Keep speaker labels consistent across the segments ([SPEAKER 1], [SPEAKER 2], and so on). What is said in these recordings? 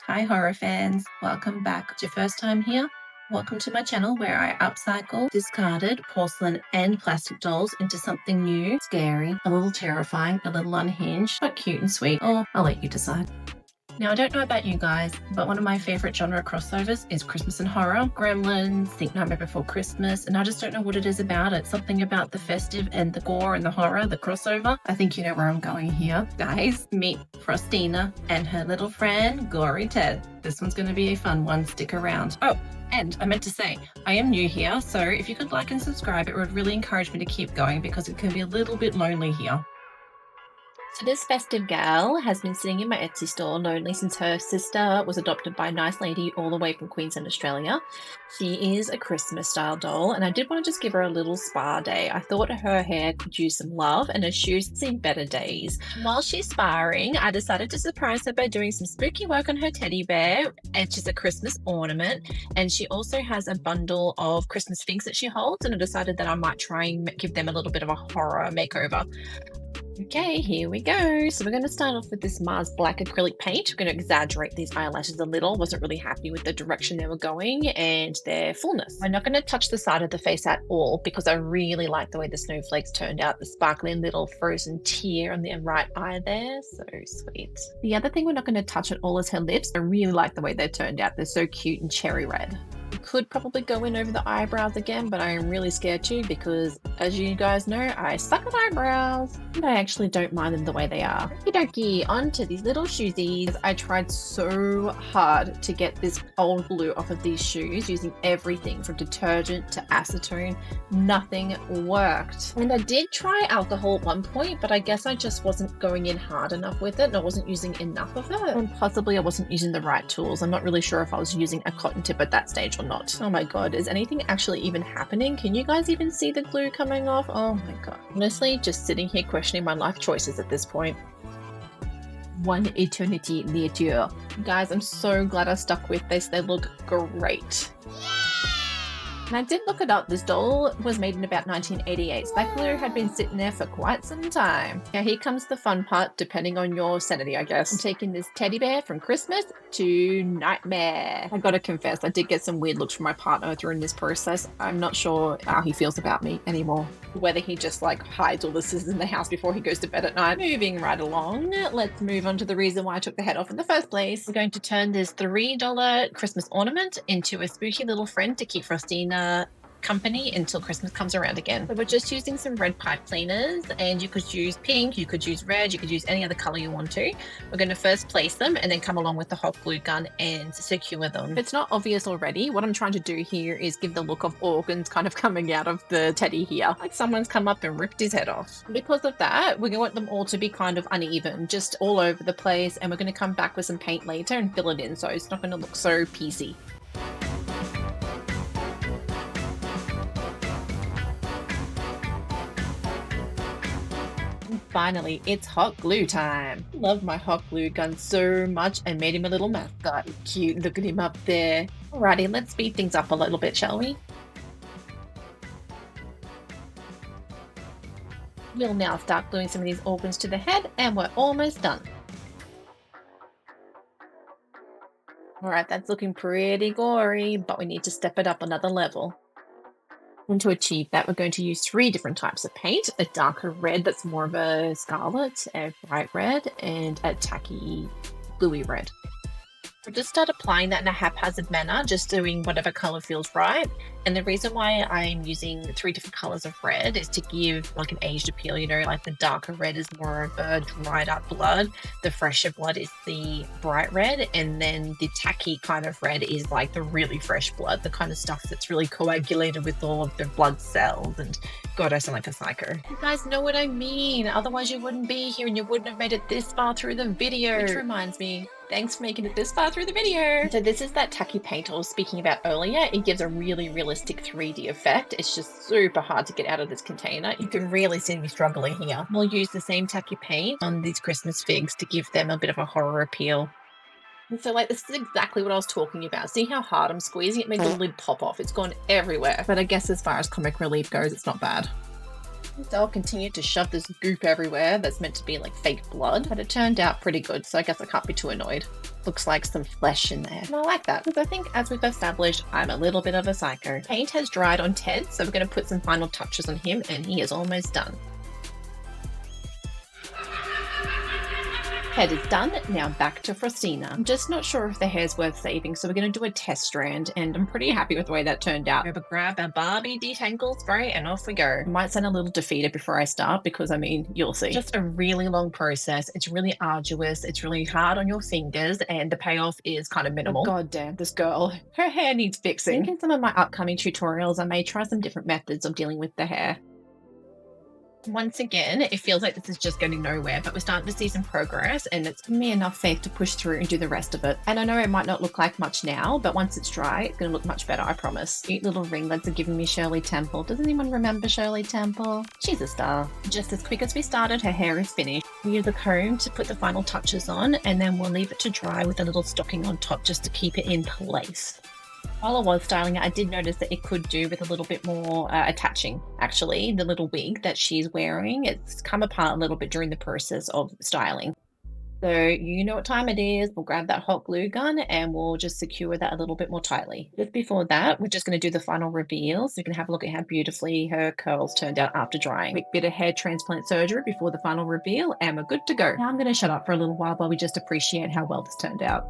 [SPEAKER 1] Hi horror fans, welcome back. If it's your first time here, welcome to my channel where I upcycle discarded porcelain and plastic dolls into something new, scary, a little terrifying, a little unhinged, but cute and sweet, or I'll let you decide. Now, I don't know about you guys, but one of my favorite genre crossovers is Christmas and horror. Gremlins, Think Nightmare Before Christmas, and I just don't know what it is about it. Something about the festive and the gore and the horror, the crossover. I think you know where I'm going here. Guys, meet Frostina and her little friend, Gory Ted. This one's going to be a fun one. Stick around. Oh, and I meant to say, I am new here, so if you could like and subscribe, it would really encourage me to keep going because it can be a little bit lonely here.
[SPEAKER 2] So this festive gal has been sitting in my Etsy store lonely since her sister was adopted by a nice lady all the way from Queensland, Australia. She is a Christmas style doll, and I did want to just give her a little spa day. I thought her hair could use some love and her shoes had seen better days. While she's sparring, I decided to surprise her by doing some spooky work on her teddy bear, and she's a Christmas ornament, and she also has a bundle of Christmas figs that she holds, and I decided that I might try and give them a little bit of a horror makeover. Okay, here we go. So we're going to start off with this Mars Black acrylic paint. We're going to exaggerate these eyelashes a little. Wasn't really happy with the direction they were going and their fullness. I'm not going to touch the side of the face at all because I really like the way the snowflakes turned out. The sparkling little frozen tear on the right eye there. So sweet. The other thing we're not going to touch at all is her lips. I really like the way they turned out. They're so cute and cherry red. We could probably go in over the eyebrows again, but I am really scared too because, as you guys know, I suck at eyebrows and I actually don't mind them the way they are. Okie dokie, onto these little shoesies. I tried so hard to get this old glue off of these shoes using everything from detergent to acetone. Nothing worked. And I did try alcohol at one point, but I guess I just wasn't going in hard enough with it and I wasn't using enough of it. And possibly I wasn't using the right tools. I'm not really sure if I was using a cotton tip at that stage or not. Oh my god, is anything actually even happening? Can you guys even see the glue coming off? Oh my god. Honestly, just sitting here questioning my life choices at this point. One eternity later. Guys, I'm so glad I stuck with this. They look great. And I did look it up. This doll was made in about 1988. So that glue had been sitting there for quite some time. Now here comes the fun part, depending on your sanity, I guess. I'm taking this teddy bear from Christmas to Nightmare. I gotta confess, I did get some weird looks from my partner during this process. I'm not sure how he feels about me anymore. Whether he just like hides all the scissors in the house before he goes to bed at night. Moving right along, let's move on to the reason why I took the head off in the first place. We're going to turn this $3 Christmas ornament into a spooky little friend to keep Frostina company until Christmas comes around again. So we're just using some red pipe cleaners, and you could use pink, you could use red, you could use any other color you want to. We're going to first place them and then come along with the hot glue gun and secure them. If it's not obvious already, what I'm trying to do here is give the look of organs kind of coming out of the teddy here, like someone's come up and ripped his head off. Because of that, we're going to want them all to be kind of uneven, just all over the place, and we're going to come back with some paint later and fill it in so it's not going to look so piecey. Finally, it's hot glue time. I love my hot glue gun so much and made him a little mascot. Cute, look at him up there. Alrighty, let's speed things up a little bit, shall we? We'll now start gluing some of these organs to the head and we're almost done. Alright, that's looking pretty gory, but we need to step it up another level. And to achieve that, we're going to use 3 different types of paint: a darker red that's more of a scarlet, a bright red, and a tacky bluey red. We'll just start applying that in a haphazard manner, just doing whatever color feels right. And the reason why I'm using 3 different colors of red is to give like an aged appeal, you know, like the darker red is more of a dried up blood, the fresher blood is the bright red, and then the tacky kind of red is like the really fresh blood, the kind of stuff that's really coagulated with all of the blood cells. And God, I sound like a psycho. You guys know what I mean. Otherwise you wouldn't be here and you wouldn't have made it this far through the video. Which reminds me, thanks for making it this far through the video. So this is that tacky paint I was speaking about earlier. It gives a really realistic 3D effect. It's just super hard to get out of this container. You can really see me struggling here. We'll use the same tacky paint on these Christmas figs to give them a bit of a horror appeal. And so like, this is exactly what I was talking about. See how hard I'm squeezing? It made the lid pop off. It's gone everywhere. But I guess as far as comic relief goes, it's not bad. They'll continue to shove this goop everywhere that's meant to be like fake blood, but it turned out pretty good, so I guess I can't be too annoyed. Looks like some flesh in there, and I like that because I think, as we've established, I'm a little bit of a psycho. Paint has dried on Ted, so we're going to put some final touches on him, and he is almost done. Head is done. Now back to Frostina. I'm just not sure if the hair's worth saving, so we're going to do a test strand, and I'm pretty happy with the way that turned out. Grab our Barbie detangle spray, and off we go. I might sound a little defeated before I start because, I mean, you'll see. Just a really long process. It's really arduous. It's really hard on your fingers, and the payoff is kind of minimal. God damn, this girl. Her hair needs fixing. I think in some of my upcoming tutorials, I may try some different methods of dealing with the hair. Once again, it feels like this is just getting nowhere, but we're starting to see some progress, and it's given me enough faith to push through and do the rest of it. And I know it might not look like much now, but once it's dry, it's going to look much better, I promise. Cute little ringlets are giving me Shirley Temple. Does anyone remember Shirley Temple? She's a star. Just as quick as we started, her hair is finished. We use a comb to put the final touches on, and then we'll leave it to dry with a little stocking on top just to keep it in place. While I was styling it, I did notice that it could do with a little bit more attaching, actually. The little wig that she's wearing, it's come apart a little bit during the process of styling. So you know what time it is. We'll grab that hot glue gun and we'll just secure that a little bit more tightly. Just before that, we're just going to do the final reveal, so you can have a look at how beautifully her curls turned out after drying. Quick bit of hair transplant surgery before the final reveal, and we're good to go. Now I'm going to shut up for a little while we just appreciate how well this turned out.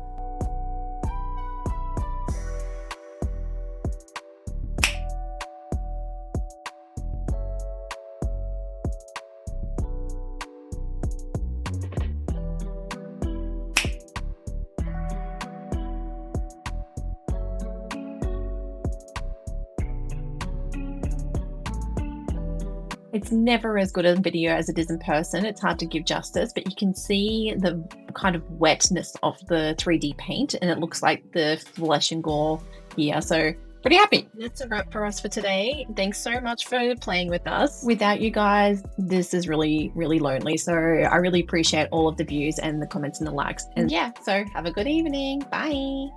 [SPEAKER 2] It's never as good in video as it is in person. It's hard to give justice, but you can see the kind of wetness of the 3D paint, and it looks like the flesh and gore here. So pretty happy. That's a wrap for us for today. Thanks so much for playing with us. Without you guys, this is really, really lonely. So I really appreciate all of the views and the comments and the likes. And yeah, so have a good evening. Bye.